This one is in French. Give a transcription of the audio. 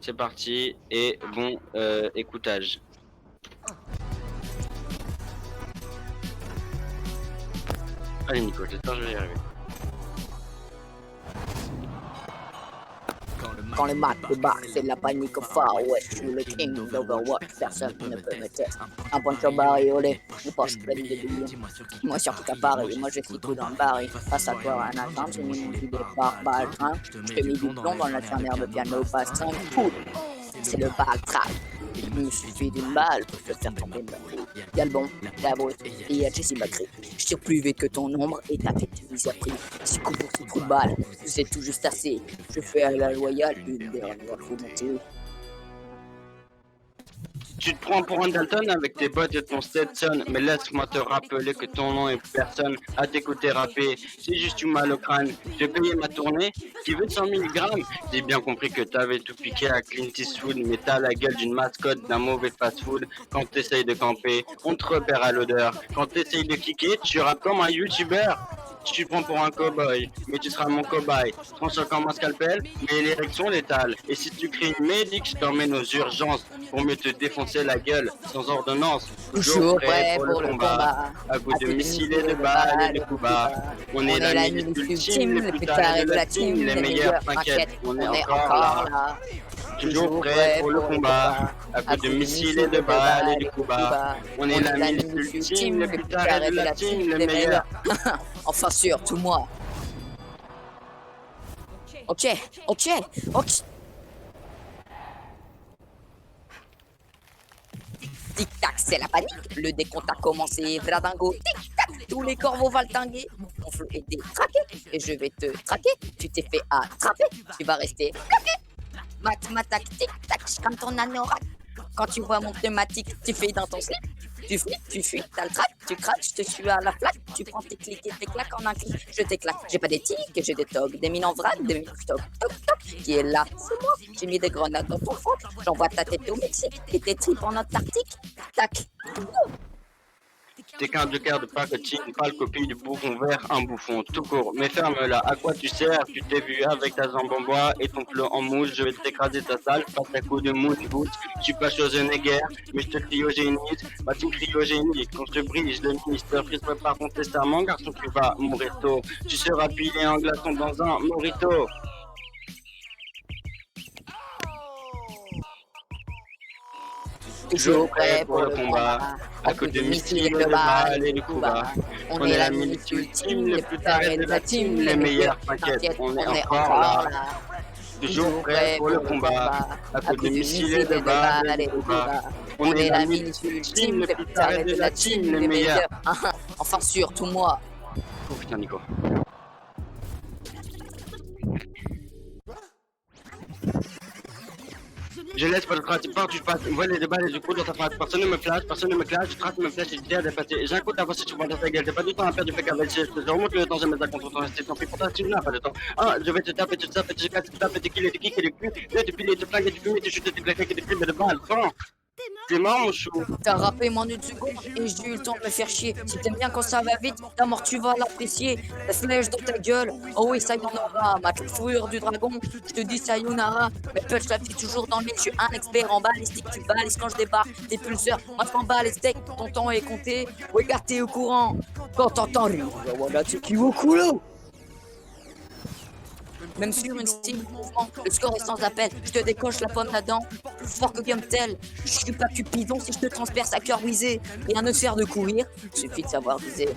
C'est parti et bon écoutage. Allez Nico, j'espère que je vais y arriver. Quand le mat débarque, c'est de la panique au Far West. Je suis le king d'Overwatch, personne ne peut me tester. Un poncho bariolé, une poche pleine de billets. Moi surtout qu'à Paris, moi je suis tout dans le baril. Face à toi, un attente, j'ai mis mon idée par balle train. Je t'ai mis du plomb dans l'infirmière de piano, passe 5 coups. C'est le bal trap. Il me suffit d'une balle pour te faire tomber de la foule. Y'a le bon, la brute, et y'a Jessie Macri. Je tire plus vite que ton ombre et ta tête mise à prix. Si coup pour ce trou de balle, c'est tout juste assez. Je fais à la loyale une dernière volonté. Tu te prends pour un Dalton avec tes bottes et ton Stetson, mais laisse-moi te rappeler que ton nom est personne à t'écouter rapper. C'est juste du mal au crâne. J'ai payé ma tournée, qui veut 100 000 grammes. J'ai bien compris que t'avais tout piqué à Clint Eastwood, mais t'as la gueule d'une mascotte d'un mauvais fast-food. Quand t'essayes de camper, on te repère à l'odeur. Quand t'essayes de kicker, tu rappes comme un youtubeur. Tu te prends pour un cow-boy, mais tu seras mon cobaye. Tranchant comme un scalpel, mais l'érection létale. Et si tu cries médic, je t'emmène aux urgences pour mieux te défoncer la gueule sans ordonnance. Toujours prêt pour le combat. À coup de missiles et de balles et de coups bas. On est la minute ultime, les plus tarés de la team, les meilleurs, t'inquiète, on est encore là. Toujours prêt pour le combat, à coup de missiles et de balles et de coups bas. On est la minute ultime, les plus tarés de la team, les meilleurs. Enfin surtout moi. Ok. Tic-tac, c'est la panique. Le décompte a commencé. Vladingo, tic-tac. Tous les corbeaux valtingués. Mon flot est détraqué. Et je vais te traquer. Tu t'es fait attraper. Tu vas rester bloqué. Mathématiques, tic-tac, comme ton anorak. Quand tu vois mon pneumatique, tu fais dans ton slip. Tu fuis, t'as le trac, tu craques, je te suis à la flaque. Tu prends tes clics et tes claques en un clic. Je t'éclate. J'ai pas d'éthique, j'ai des togs, des mines en vrac, des mines toc. Qui est là? C'est moi. J'ai mis des grenades dans ton froc. J'envoie ta tête au Mexique et tes tripes en Antarctique. Tac. T'es qu'un joker de pacotine, pas le copie du bouffon vert, un bouffon tout court. Mais ferme-la, à quoi tu sers? Tu t'es vu avec ta jambe en bois et ton flot en mousse. Je vais t'écraser ta salle, pas ta coup de mousse bout. Je suis pas Schwarzenegger, mais je te cryogénise. Bah tu cryogénies, quand je te brise le ministre, frise prépare ton testament, garçon tu vas mourir tôt. Tu seras pilé en glaçon dans un morito. Toujours prêt pour le combat. À coup de missiles et de balles et de coups bas. On est la minute ultime, les plus tarés de la team, les meilleurs, t'inquiète, on est encore là. Toujours prêt pour le combat. À coup de missiles et de balles et de coups bas. On est la minute ultime, les plus tarés de la team, les meilleurs. Enfin surtout moi. Oh putain Nico. Je laisse pas le trace, tu passes, vois les balles et du coup dans ta phrase, personne ne me flash, je trace me flash, j'ai dit à dépasser, j'ai un coup d'avance sur ta gueule, j'ai pas du temps à faire du fait qu'avec je remonte le temps, je mets ça contre ton reste, tant pis pour toi, tu n'as pas de temps. Ah, je vais te taper, je casse, tu tapes, tu kills, tu kicks, et tu piles, tu flingues, tu fumes, tu chutes, tu claques, tu crimes de balles, fin. T'es mort mon chou. T'as rappé moins d'une seconde et j'ai eu le temps de me faire chier. Si t'aimes bien quand ça va vite, ta mort tu vas l'apprécier. La flèche dans ta gueule, oh oui ça y en aura. Ma fourrure du dragon, je te dis sayonara. Mais punch la fille toujours dans le nez, je suis un expert en balistique. Tu balises quand je débarque, tes pulseurs, moi je m'en bats les steaks. Ton temps est compté, regarde t'es au courant. Quand t'entends rire, voilà tu qui au coulo. Même sur une style mouvement, le score est sans appel. Je te décoche la pomme là-dedans, plus fort que Gumtel. Je suis pas Cupidon si je te transperce à cœur brisé. Rien ne sert de courir, suffit de savoir viser.